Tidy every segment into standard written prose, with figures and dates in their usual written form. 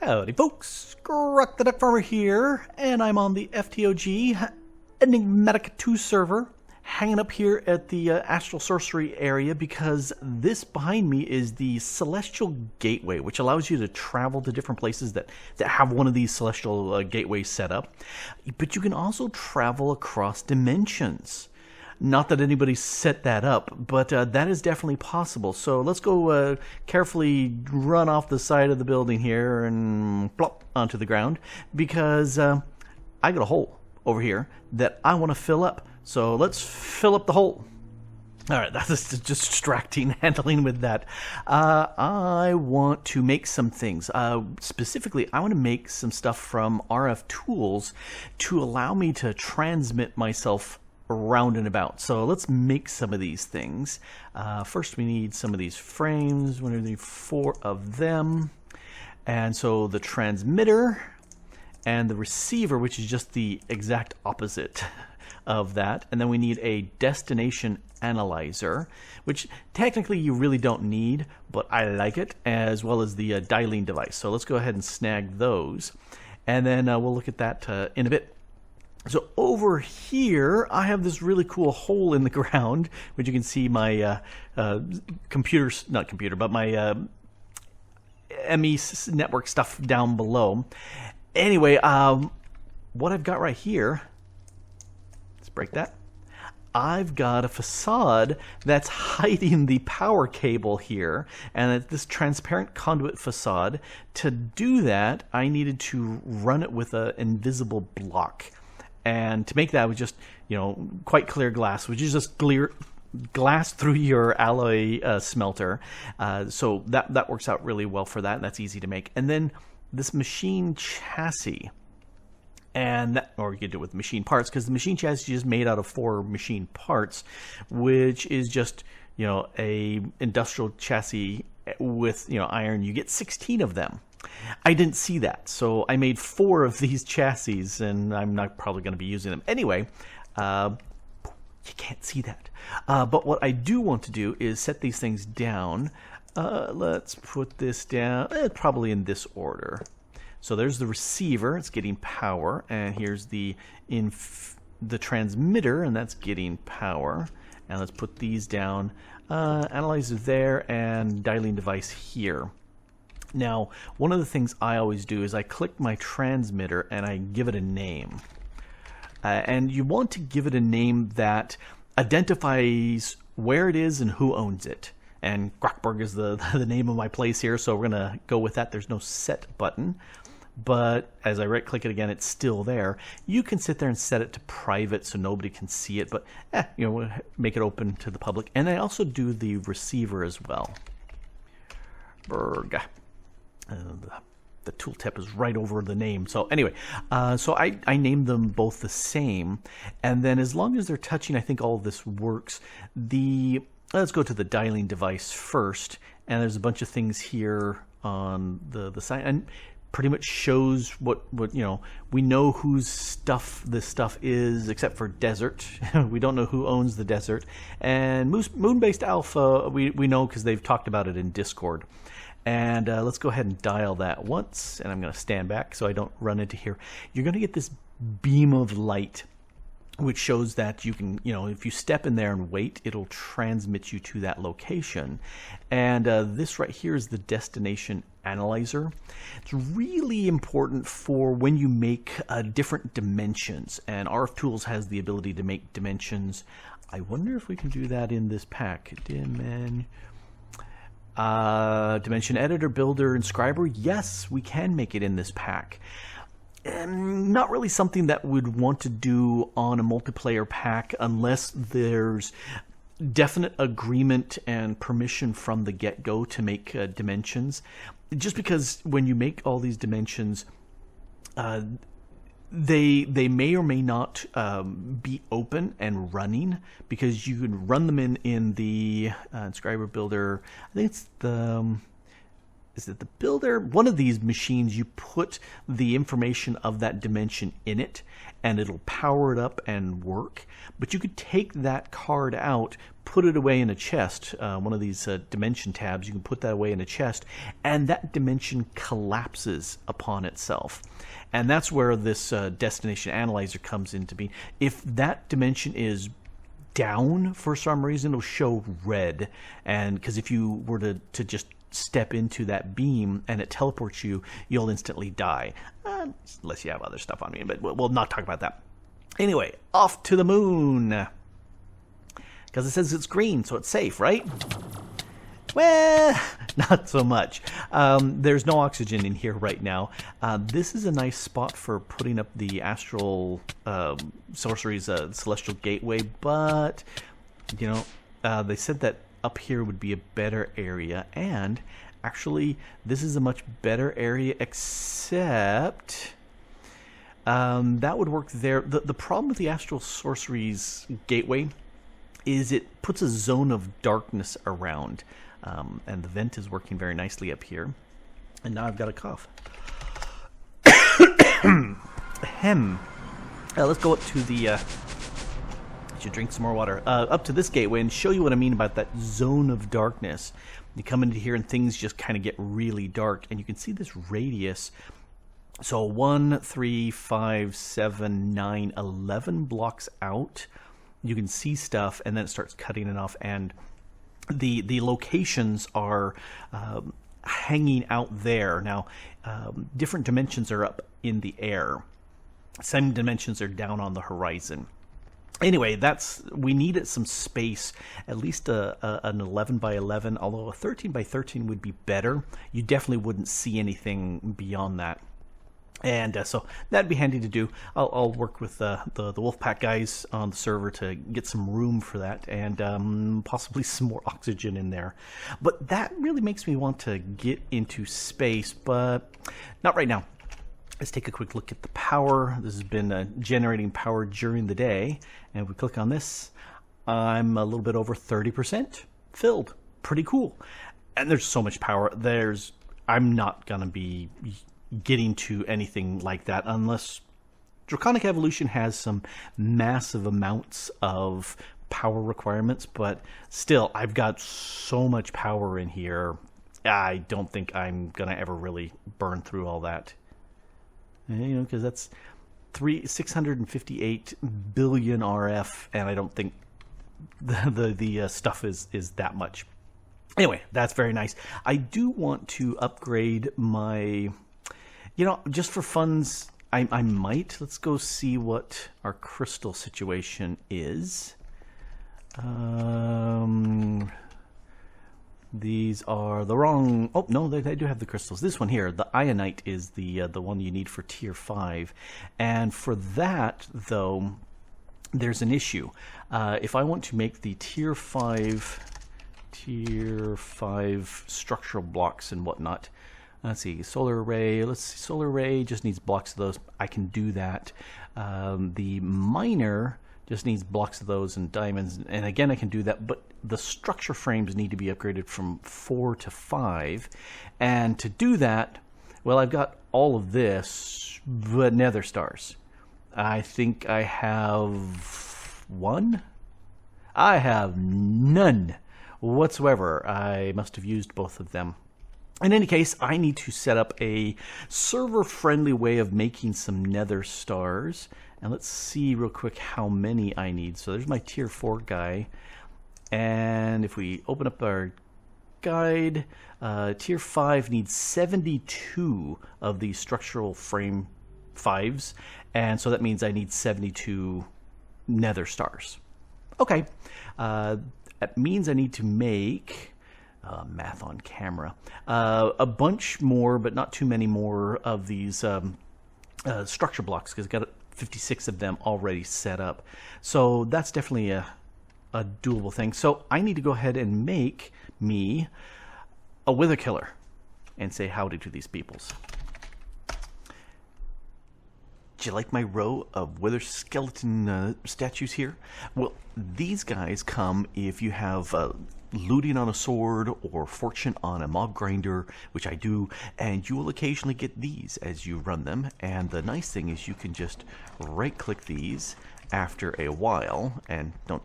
Howdy folks, Grok the DuckFarmer here, and I'm on the FTOG Enigmatica 2 server, hanging up here at the Astral Sorcery area because this behind me is the Celestial Gateway, which allows you to travel to different places that have one of these Celestial Gateways set up. But you can also travel across dimensions. Not that anybody's set that up, but that is definitely possible. So let's go carefully run off the side of the building here and plop onto the ground, because I got a hole over here that I want to fill up. So let's fill up the hole. All right, that's just distracting handling with that. I want to make some things. Specifically, I want to make some stuff from RF tools to allow me to transmit myself around and about. So let's make some of these things. First we need some of these frames. We need 4 of them. And so the transmitter and the receiver, which is just the exact opposite of that. And then we need a destination analyzer, which technically you really don't need, but I like it, as well as the dialing device. So let's go ahead and snag those. And then we'll look at that in a bit. So over here, I have this really cool hole in the ground, which you can see my my ME network stuff down below. Anyway, what I've got right here, let's break that. I've got a facade that's hiding the power cable here, and it's this transparent conduit facade. To do that, I needed to run it with an invisible block. And to make that with just, quite clear glass, which is just clear glass through your alloy smelter. So that works out really well for that, and that's easy to make. And then this machine chassis, or you could do it with machine parts, because the machine chassis is made out of 4 machine parts, which is just, a industrial chassis with, iron. You get 16 of them. I didn't see that, so I made 4 of these chassis, and I'm not probably going to be using them. Anyway, you can't see that. But what I do want to do is set these things down. Let's put this down, probably in this order. So there's the receiver, it's getting power, and here's the transmitter, and that's getting power. And let's put these down, analyzer there, and dialing device here. Now, one of the things I always do is I click my transmitter and I give it a name. And you want to give it a name that identifies where it is and who owns it. And Grokburg is the name of my place here, so we're going to go with that. There's no set button. But as I right-click it again, it's still there. You can sit there and set it to private so nobody can see it, but we'll make it open to the public. And I also do the receiver as well. Berg. The tooltip is right over the name. So anyway, so I named them both the same, and then as long as they're touching, I think all of this works. Let's go to the dialing device first, and there's a bunch of things here on the side, and pretty much shows what we know whose stuff this stuff is, except for desert. We don't know who owns the desert, and Moon-based Alpha we know because they've talked about it in Discord. And let's go ahead and dial that once, and I'm going to stand back so I don't run into here. You're going to get this beam of light, which shows that you can, if you step in there and wait, it'll transmit you to that location. And this right here is the destination analyzer. It's really important for when you make different dimensions, and RF Tools has the ability to make dimensions. I wonder if we can do that in this pack. Dimension editor, builder, inscriber. Yes, we can make it in this pack. Not really something that we'd want to do on a multiplayer pack unless there's definite agreement and permission from the get-go to make dimensions. Just because when you make all these dimensions, they may or may not be open and running, because you can run them in the inscriber builder. I think it's is it the builder? One of these machines, you put the information of that dimension in it, and it'll power it up and work. But you could take that card out, put it away in a chest, one of these dimension tabs. You can put that away in a chest, and that dimension collapses upon itself. And that's where this destination analyzer comes into being. If that dimension is down for some reason, it'll show red. And because if you were to just step into that beam and it teleports you, you'll instantly die. Unless you have other stuff on me, but we'll not talk about that. Anyway, off to the moon. Because it says it's green, so it's safe, right? Well, not so much. There's no oxygen in here right now. This is a nice spot for putting up the Astral Sorcery's Celestial Gateway, but, you know, they said that up here would be a better area, and actually, this is a much better area, except that would work there. The problem with the Astral Sorcery's Gateway is it puts a zone of darkness around. And the vent is working very nicely up here. And now I've got a cough. Ahem. Let's go up to the... I should drink some more water. Up to this gateway and show you what I mean about that zone of darkness. You come into here and things just kind of get really dark. And you can see this radius. So 1, 3, 5, 7, 9, 11 blocks out. You can see stuff and then it starts cutting it off. And the locations are hanging out there. Now, different dimensions are up in the air. Some dimensions are down on the horizon. Anyway, we needed some space, at least an 11 by 11, although a 13 by 13 would be better. You definitely wouldn't see anything beyond that. And so that'd be handy to do. I'll work with the Wolfpack guys on the server to get some room for that and possibly some more oxygen in there. But that really makes me want to get into space, but not right now. Let's take a quick look at the power. This has been generating power during the day. And if we click on this, I'm a little bit over 30% filled. Pretty cool. And there's so much power. I'm not going to be getting to anything like that unless Draconic Evolution has some massive amounts of power requirements, but still, I've got so much power in here, I don't think I'm gonna ever really burn through all that. You know, because that's 658 billion RF, and I don't think the stuff is that much. Anyway, that's very nice. I do want to upgrade my... You know, just for funds, I might. Let's go see what our crystal situation is. These are the wrong... Oh, no, they do have the crystals. This one here, the Ionite, is the one you need for Tier 5. And for that, though, there's an issue. If I want to make the Tier 5 structural blocks and whatnot... Let's see, solar array. Let's see, solar array just needs blocks of those. I can do that. The miner just needs blocks of those and diamonds. And again, I can do that. But the structure frames need to be upgraded from 4 to 5. And to do that, well, I've got all of this, but nether stars. I think I have 1. I have none whatsoever. I must have used both of them. In any case, I need to set up a server-friendly way of making some nether stars. And let's see real quick how many I need. So there's my Tier 4 guy. And if we open up our guide, Tier 5 needs 72 of these structural frame 5s. And so that means I need 72 nether stars. Okay. That means I need to make... math on camera. A bunch more, but not too many more of these structure blocks, because I've got 56 of them already set up. So that's definitely a doable thing. So I need to go ahead and make me a Wither Killer and say howdy to these peoples. Do you like my row of Wither skeleton statues here? Well, these guys come if you have looting on a sword or fortune on a mob grinder, which I do, and you will occasionally get these as you run them. And the nice thing is you can just right click these after a while, and don't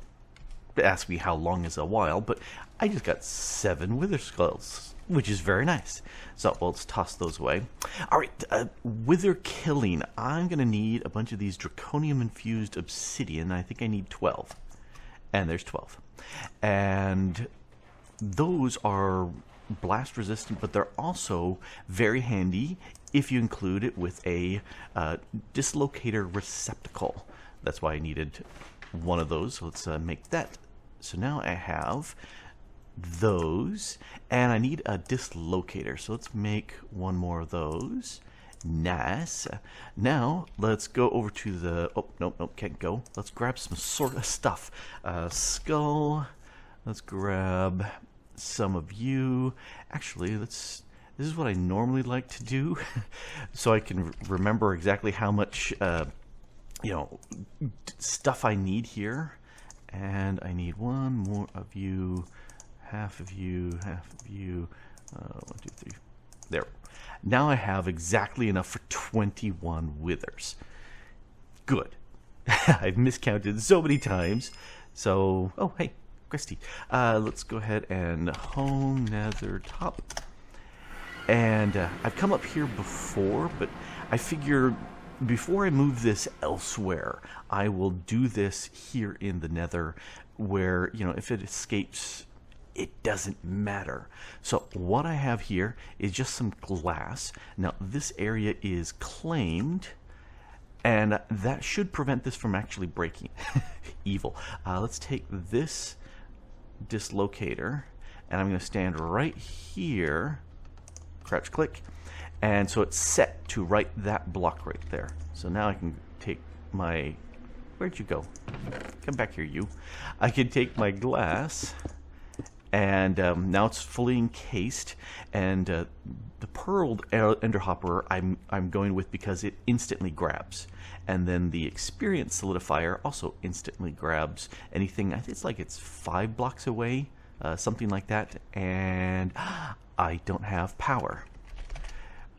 ask me how long is a while, but I just got 7 wither skulls, which is very nice. So well, let's toss those away. All right, wither killing. I'm going to need a bunch of these draconium-infused obsidian. I think I need 12. And there's 12. And those are blast resistant, but they're also very handy if you include it with a dislocator receptacle. That's why I needed one of those. So let's make that. So now I have those, and I need a dislocator. So let's make one more of those. Nice. Now let's go over to the, oh, nope, can't go. Let's grab some sort of stuff. Skull. Let's grab some of you. Actually, this is what I normally like to do, so I can remember exactly how much, stuff I need here. And I need one more of you, half of you, half of you. 1, 2, 3. There. Now I have exactly enough for 21 withers. Good. I've miscounted so many times. So, oh, hey, Christy. Let's go ahead and home nether top. And I've come up here before, but I figure before I move this elsewhere, I will do this here in the nether where, if it escapes, it doesn't matter. So what I have here is just some glass. Now this area is claimed, and that should prevent this from actually breaking. Evil. Let's take this dislocator, and I'm going to stand right here, crouch click, and so it's set to right that block right there. So now I can take my, where'd you go? Come back here, you. I can take my glass, and now it's fully encased, and the pearled enderhopper I'm going with because it instantly grabs, and then the experience solidifier also instantly grabs anything. I think it's 5 blocks away, something like that, and I don't have power.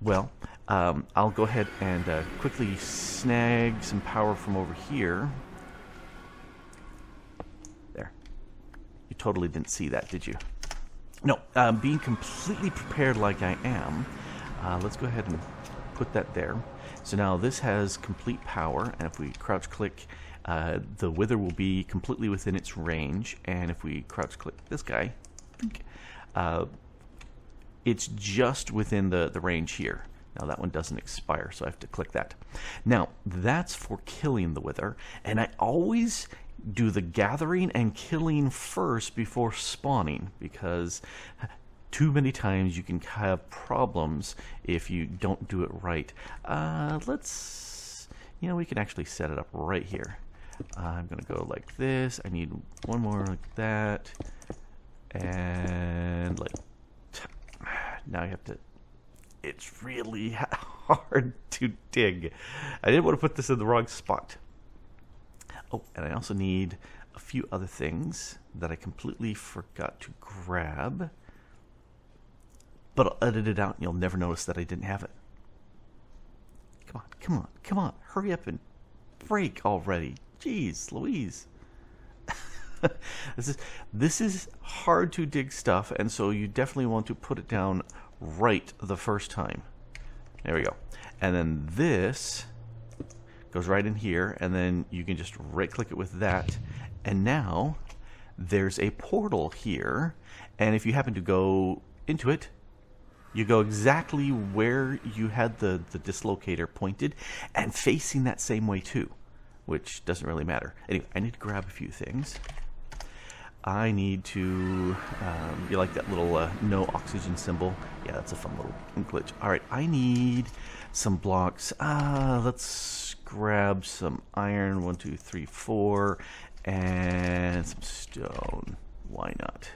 Well, I'll go ahead and quickly snag some power from over here. There. You totally didn't see that, did you? No, being completely prepared like I am, let's go ahead and put that there. So now this has complete power, and if we crouch click, the wither will be completely within its range, and if we crouch click this guy, it's just within the range here. Now that one doesn't expire, so I have to click that. Now that's for killing the wither, and I always do the gathering and killing first before spawning, because too many times you can have problems if you don't do it right. Let's, we can actually set it up right here. I'm gonna go like this. I need one more like that, and like, now I have to, it's really hard to dig. I didn't want to put this in the wrong spot. Oh, and I also need a few other things that I completely forgot to grab. But I'll edit it out and you'll never notice that I didn't have it. Come on. Hurry up and break already. Jeez Louise. This is hard to dig stuff, and so you definitely want to put it down right the first time. There we go. And then this goes right in here, and then you can just right click it with that, and now there's a portal here, and if you happen to go into it, you go exactly where you had the dislocator pointed and facing that same way too, which doesn't really matter. Anyway, I need to grab a few things. I need to, you like that little no oxygen symbol? Yeah, that's a fun little glitch. All right, I need some blocks. Let's grab some iron, 1, 2, 3, 4, and some stone. Why not?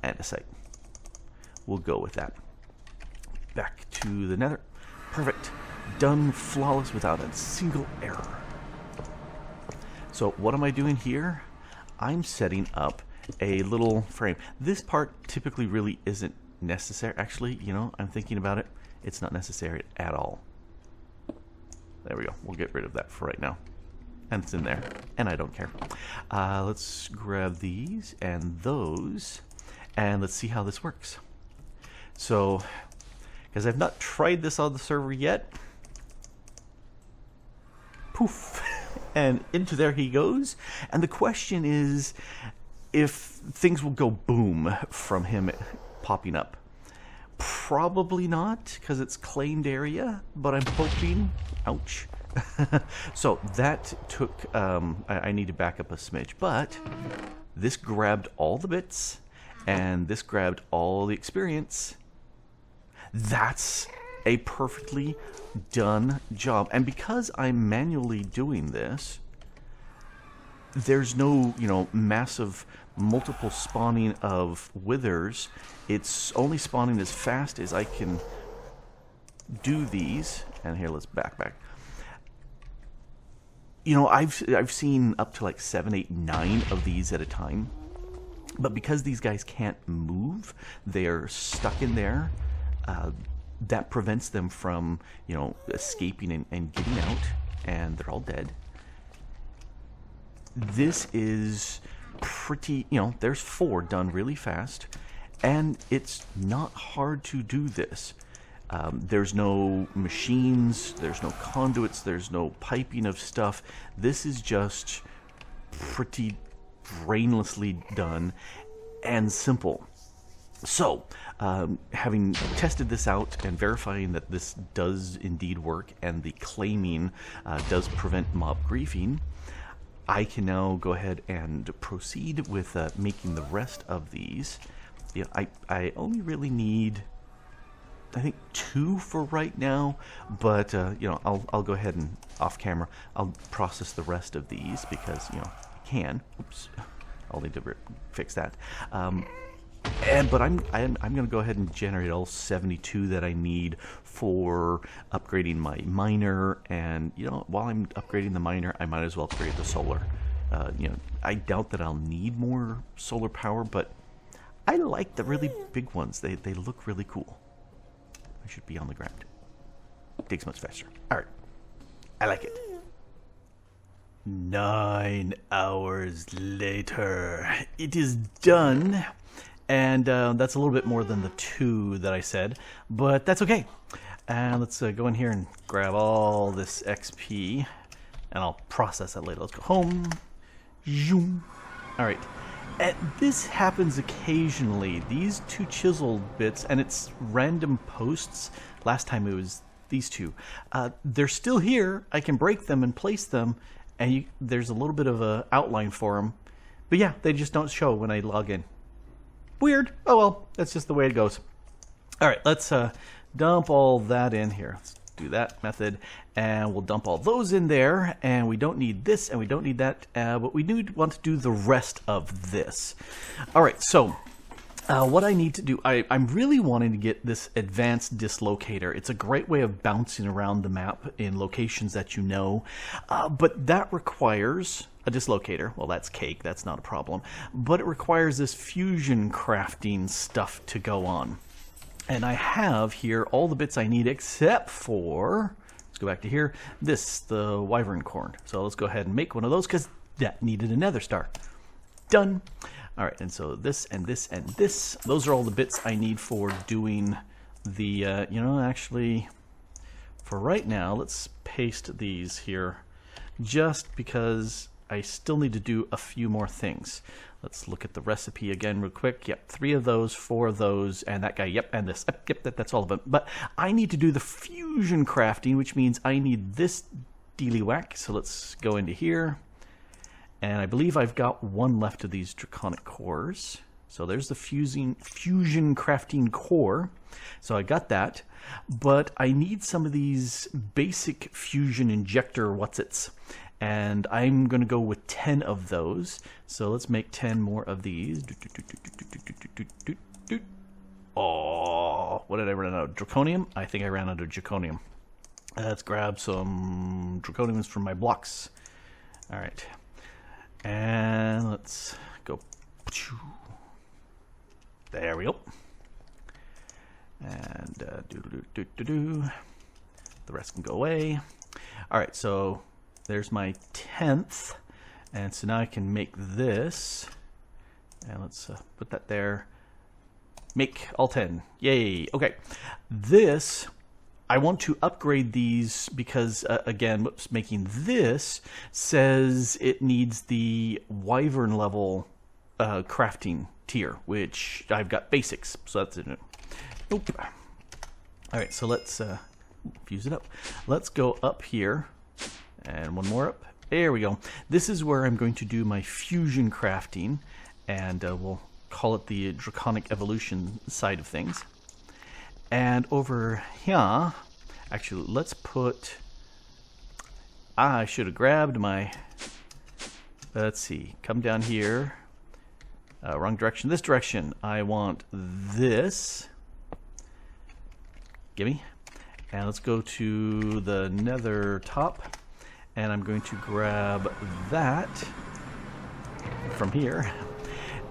Andesite. We'll go with that. Back to the nether. Perfect. Done flawless without a single error. So what am I doing here? I'm setting up a little frame. This part typically really isn't necessary. Actually, I'm thinking about it. It's not necessary at all. There we go. We'll get rid of that for right now. and it's in there, and I don't care. Let's grab these and those, and let's see how this works. So, because I've not tried this on the server yet, poof, and into there he goes. And the question is if things will go boom from him popping up. Probably not, because it's claimed area, but I'm hoping. Ouch. So that took, I need to back up a smidge, but this grabbed all the bits, and this grabbed all the experience. That's a perfectly done job. And because I'm manually doing this, there's no, massive multiple spawning of withers. It's only spawning as fast as I can do these. And here, let's back. I've seen up to like 7, 8, 9 of these at a time. But because these guys can't move, they're stuck in there. That prevents them from, escaping and getting out, and they're all dead. This is pretty, there's 4 done really fast, and it's not hard to do this. There's no machines, there's no conduits, there's no piping of stuff. This is just pretty brainlessly done and simple. So, having tested this out and verifying that this does indeed work and the claiming does prevent mob griefing, I can now go ahead and proceed with making the rest of these. I only really need, I think, 2 for right now, but I'll go ahead and off camera I'll process the rest of these because I can. Oops, I'll need to fix that. But I'm going to go ahead and generate all 72 that I need for upgrading my miner. And while I'm upgrading the miner, I might as well upgrade the solar. I doubt that I'll need more solar power, but I like the really big ones. They look really cool. I should be on the ground. Digs much faster. All right, I like it. 9 hours later, it is done. And that's a little bit more than the 2 that I said, but that's okay. And let's go in here and grab all this XP, and I'll process that later. Let's go home. Zoom. All right. And this happens occasionally. These 2 chiseled bits, and it's random posts. Last time it was these 2. They're still here. I can break them and place them, and there's a little bit of an outline for them. But yeah, they just don't show when I log in. Weird. Oh well, that's just the way it goes. All right, let's dump all that in here. Let's do that method, and we'll dump all those in there. And we don't need this, and we don't need that, but we do want to do the rest of this. All right, so what I need to do, I'm really wanting to get this Advance Dislocator. It's a great way of bouncing around the map in locations that but that requires a dislocator. Well, that's cake, that's not a problem, but it requires this fusion crafting stuff to go on. And I have here all the bits I need except for, let's go back to here, the Wyvern corn. So let's go ahead and make one of those because that needed a nether star. Done. All right, and so this and this and this, those are all the bits I need for doing the, actually, for right now, let's paste these here just because I still need to do a few more things. Let's look at the recipe again real quick. Yep, 3 of those, 4 of those, and that guy, yep, and this. Yep, that's all of them. But I need to do the fusion crafting, which means I need this dealy-whack. So let's go into here. And I believe I've got 1 left of these draconic cores. So there's the fusion crafting core. So I got that. But I need some of these basic fusion injector whatsits. And I'm going to go with 10 of those. So let's make 10 more of these. Oh, what did I run out of? Draconium? I think I ran out of draconium. Let's grab some draconiums from my blocks. All right. And let's go. There we go. And the rest can go away. All right, so There's my 10th. And so now I can make this. And let's put that there. Make all 10. Yay. Okay. This, I want to upgrade these because, again, what's making this says it needs the Wyvern level crafting tier, which I've got basics. So that's it. Nope. All right, so let's fuse it up. Let's go up here. And one more up. There we go. This is where I'm going to do my fusion crafting. And we'll call it the Draconic Evolution side of things. And over here, actually, let's put... I should have grabbed my... Let's see. Come down here. Wrong direction. This direction. I want this. Gimme. And let's go to the nether top. And I'm going to grab that from here.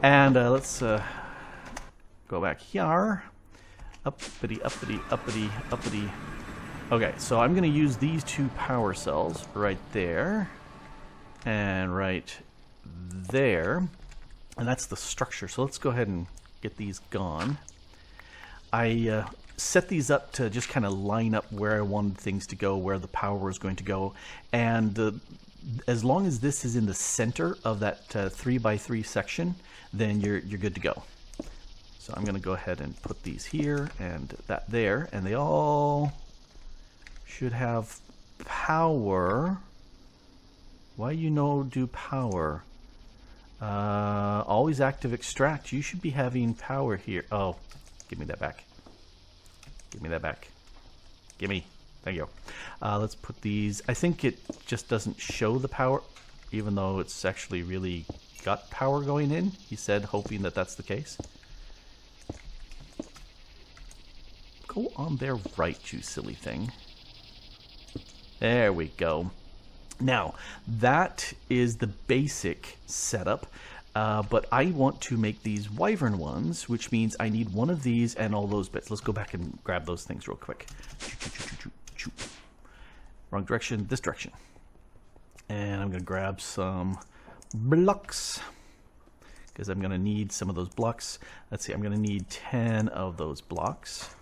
And let's go back here. Uppity, uppity, uppity, uppity. Okay, so I'm going to use these 2 power cells right there. And right there. And that's the structure. So let's go ahead and get these gone. I set these up to just kind of line up where I wanted things to go, where the power was going to go. And as long as this is in the center of that 3x3 section, then you're good to go. So I'm going to go ahead and put these here and that there, and they all should have power. Why do power? Always active extract. You should be having power here. Oh, give me that back. Give me that back. Give me. Thank you. Let's put these. I think it just doesn't show the power, even though it's actually really got power going in. He said, hoping that that's the case. Go on there right, you silly thing. There we go. Now, that is the basic setup. But I want to make these Wyvern ones, which means I need one of these and all those bits. Let's go back and grab those things real quick. Wrong direction, this direction. And I'm going to grab some blocks, because I'm going to need some of those blocks. Let's see, I'm going to need 10 of those blocks.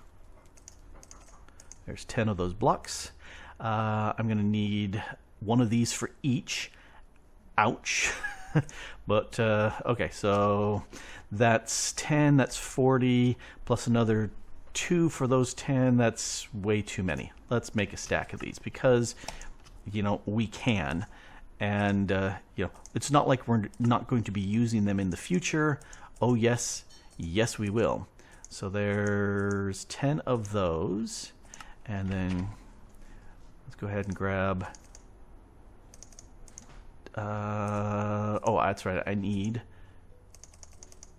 There's 10 of those blocks. I'm going to need one of these for each. Ouch. But, okay, so that's 10, that's 40, plus another 2 for those 10. That's way too many. Let's make a stack of these because, we can. And, it's not like we're not going to be using them in the future. Oh, yes. Yes, we will. So there's 10 of those. And then let's go ahead and grab... oh, that's right. I need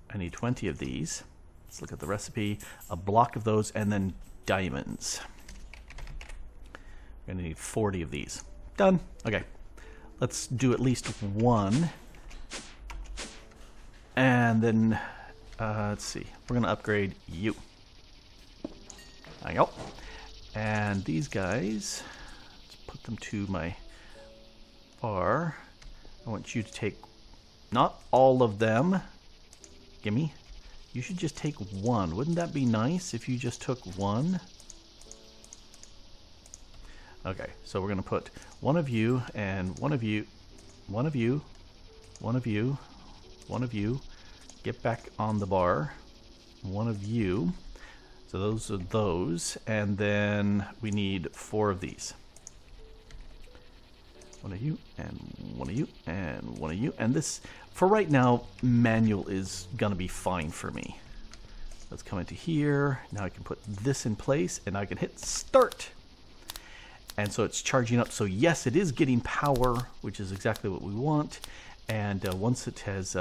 20 of these. Let's look at the recipe. A block of those, and then diamonds. We're gonna need 40 of these. Done. Okay. Let's do at least one. And then, let's see. We're gonna upgrade you. There you go. And these guys, let's put them to my bar. I want you to take not all of them. Gimme. You should just take one. Wouldn't that be nice if you just took one? Okay, so we're going to put one of you and one of you, one of you, one of you, one of you. Get back on the bar. One of you. So those are those. And then we need 4 of these. One of you, and one of you, and one of you. And this, for right now, manual is going to be fine for me. Let's come into here. Now I can put this in place, and I can hit start. And so it's charging up. So yes, it is getting power, which is exactly what we want. And once it has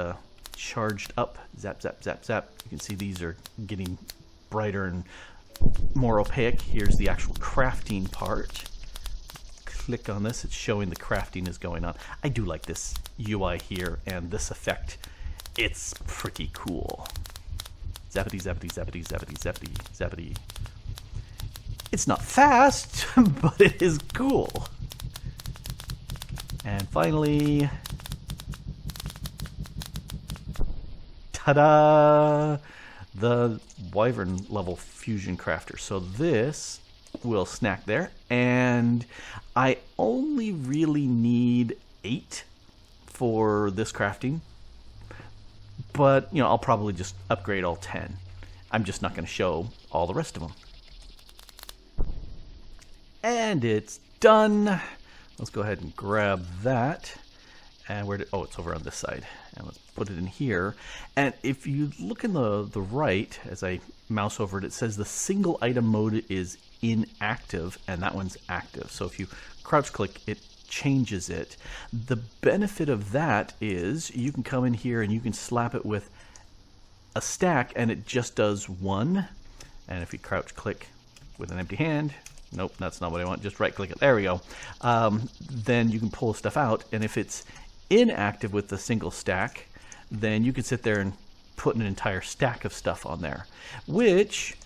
charged up, zap, zap, zap, zap, you can see these are getting brighter and more opaque. Here's the actual crafting part. Click on this, it's showing the crafting is going on. I do like this UI here and this effect. It's pretty cool. Zappity, zappity, zappity, zappity, zappity, zappity. It's not fast, but it is cool. And finally, ta-da! The Wyvern level fusion crafter. So this will snack there, and I only really need 8 for this crafting, but you know, I'll probably just upgrade all 10. I'm just not going to show all the rest of them. And it's done. Let's go ahead and grab that. And where did, oh, it's over on this side. And let's put it in here. And if you look in the right, as I mouse over it, it says the single item mode is inactive, and that one's active. So if you crouch click, it changes it. The benefit of that is you can come in here and you can slap it with a stack, and it just does 1. And if you crouch click with an empty hand, nope, that's not what I want, just right click it, there we go. Then you can pull stuff out, and if it's inactive with the single stack, then you can sit there and put an entire stack of stuff on there. Which,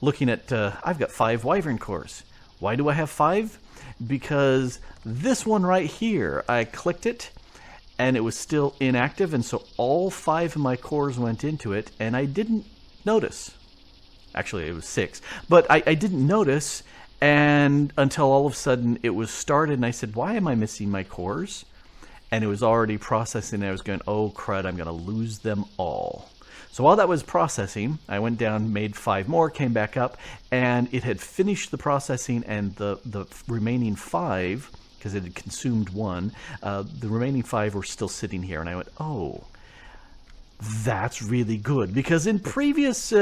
looking at, I've got 5 Wyvern cores. Why do I have 5? Because this one right here, I clicked it and it was still inactive, and so all 5 of my cores went into it, and I didn't notice. Actually, it was 6, but I didn't notice, and until all of a sudden it was started, and I said, why am I missing my cores? And it was already processing, and I was going, oh crud, I'm going to lose them all. So while that was processing, I went down, made 5 more, came back up, and it had finished the processing, and the remaining 5, because it had consumed 1, the remaining 5 were still sitting here, and I went, oh, that's really good, because in previous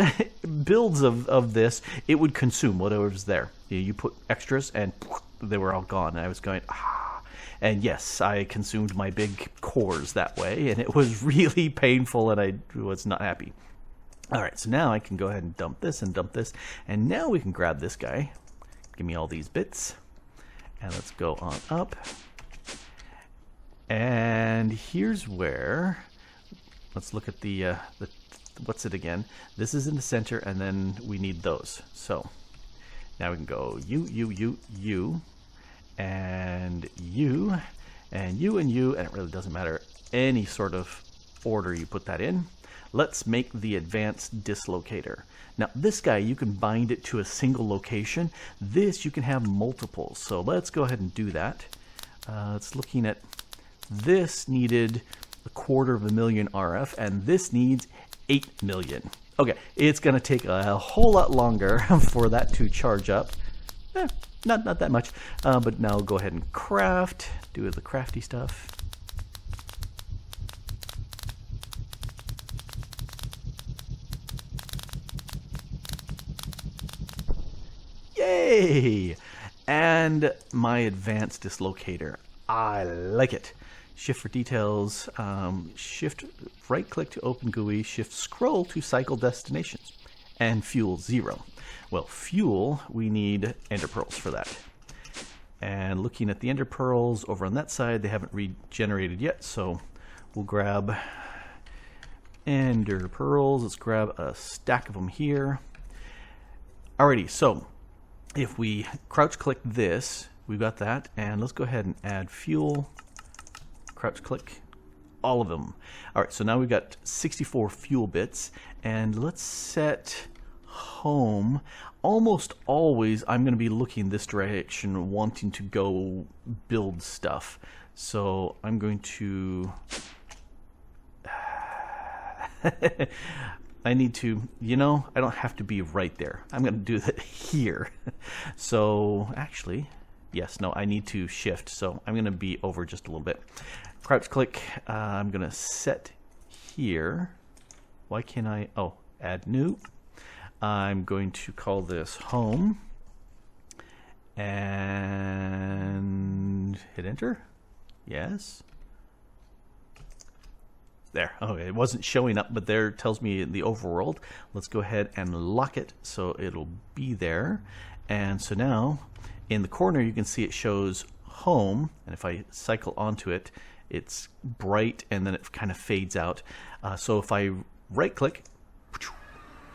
builds of this, it would consume whatever was there. You put extras, and they were all gone, and I was going, ah. And yes, I consumed my big cores that way, and it was really painful, and I was not happy. All right, so now I can go ahead and dump this, and now we can grab this guy. Give me all these bits, and let's go on up. And here's where, let's look at the what's it again? This is in the center, and then we need those. So now we can go you, and you, and you, and you, and it really doesn't matter any sort of order you put that in. Let's make the Advance Dislocator. Now this guy, you can bind it to a single location. This, you can have multiples. So let's go ahead and do that. It's looking at, this needed 250,000 RF, and this needs 8 million. Okay, it's going to take a whole lot longer for that to charge up. Not that much, but now go ahead and craft, do the crafty stuff. Yay! And my Advance Dislocator. I like it. Shift for details, shift right click to open GUI, shift scroll to cycle destinations, and fuel 0. Well, fuel, we need ender pearls for that. And looking at the ender pearls over on that side, they haven't regenerated yet, so we'll grab ender pearls. Let's grab a stack of them here. Alrighty, so if we crouch click this, we've got that, and let's go ahead and add fuel. Crouch click all of them. Alright, so now we've got 64 fuel bits, and let's set home. Almost always I'm going to be looking this direction, wanting to go build stuff. So I'm going to I need to, you know, I don't have to be right there. I'm going to do that here. So actually, yes, no, I need to shift. So I'm going to be over just a little bit. Crouch click. I'm going to set here. Why can't I? Oh, add new. I'm going to call this home and hit enter. Yes. There. Oh, it wasn't showing up, but there it tells me the overworld. Let's go ahead and lock it so it'll be there. And so now in the corner you can see it shows home, and if I cycle onto it, it's bright and then it kind of fades out. So if I right click,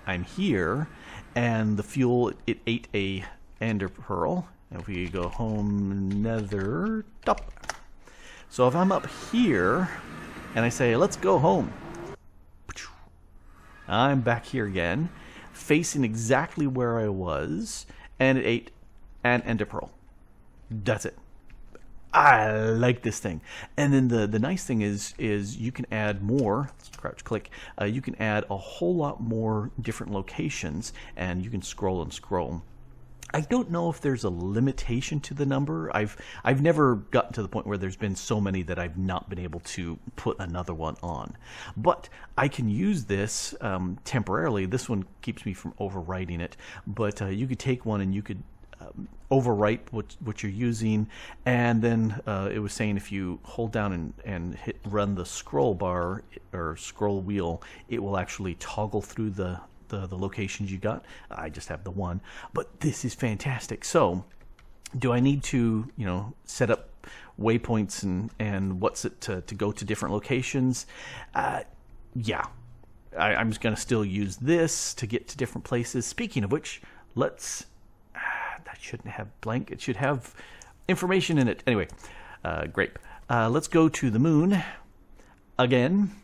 I'm here, and the fuel, it ate a ender pearl. And if we go home nether top. So if I'm up here and I say, let's go home, I'm back here again, facing exactly where I was, and it ate an ender pearl. That's it. I like this thing. And then the nice thing is you can add more. Let's crouch click. You can add a whole lot more different locations, and you can scroll and scroll. I don't know if there's a limitation to the number. I've never gotten to the point where there's been so many that I've not been able to put another one on. But I can use this temporarily. This one keeps me from overwriting it. But you could take one and you could overwrite what you're using, and then it was saying if you hold down and hit run the scroll bar or scroll wheel, it will actually toggle through the locations you got. I just have the one, but this is fantastic. So do I need to, you know, set up waypoints and what's it to go to different locations? Yeah, I'm just going to still use this to get to different places. Speaking of which, let's that shouldn't have blank, it should have information in it. Anyway, great. Let's go to the moon again,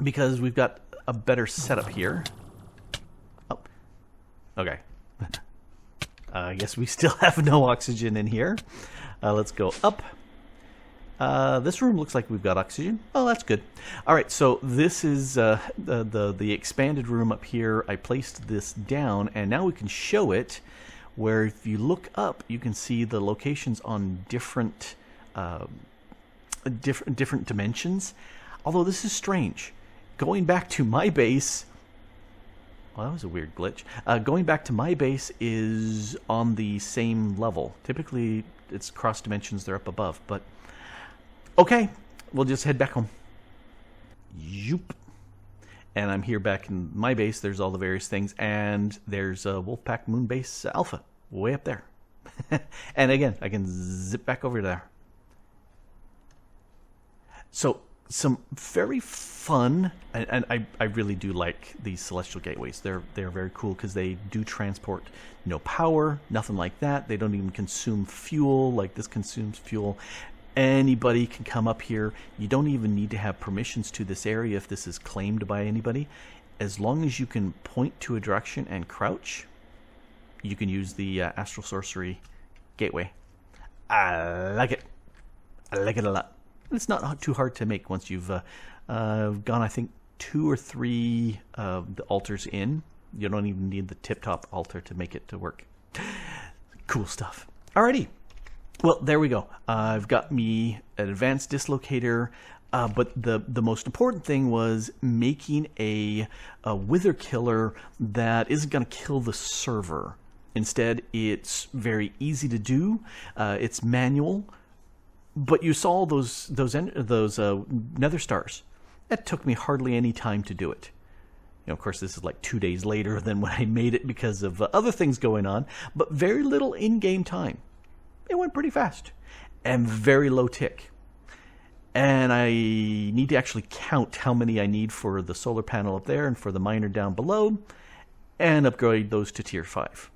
because we've got a better setup here. Oh, okay. I guess we still have no oxygen in here. Let's go up. This room looks like we've got oxygen. Oh, that's good. All right, so this is the expanded room up here. I placed this down, and now we can show it, where if you look up, you can see the locations on different different dimensions. Although this is strange. Going back to my base, well, that was a weird glitch. Going back to my base is on the same level. Typically, it's cross dimensions, they're up above, but okay, we'll just head back home. Yoop. And I'm here back in my base. There's all the various things, and there's Wolfpack Moon Base Alpha way up there. And again, I can zip back over there. So some very fun, and I really do like these celestial gateways. They're very cool because they do transport no power, nothing like that. They don't even consume fuel like this consumes fuel. Anybody can come up here. You don't even need to have permissions to this area if this is claimed by anybody. As long as you can point to a direction and crouch, you can use the Astral Sorcery Gateway. I like it. I like it a lot. It's not too hard to make once you've gone, I think, 2 or 3 of the altars in. You don't even need the tip-top altar to make it to work. Cool stuff. Alrighty. Well, there we go. I've got me an Advance Dislocator, but the most important thing was making a Wither Killer that isn't going to kill the server. Instead, it's very easy to do. It's manual, but you saw those Nether Stars. That took me hardly any time to do it. You know, of course, this is like 2 days later than when I made it because of other things going on, but very little in-game time. It went pretty fast and very low tick. And I need to actually count how many I need for the solar panel up there and for the miner down below and upgrade those to tier 5.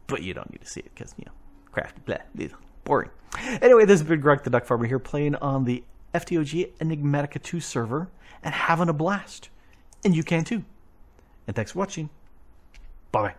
But you don't need to see it because, you know, crafty, blah, boring. Anyway, this has been Grok the DuckFarmer here playing on the FTOG Enigmatica 2 server and having a blast. And you can too. And thanks for watching. Bye-bye.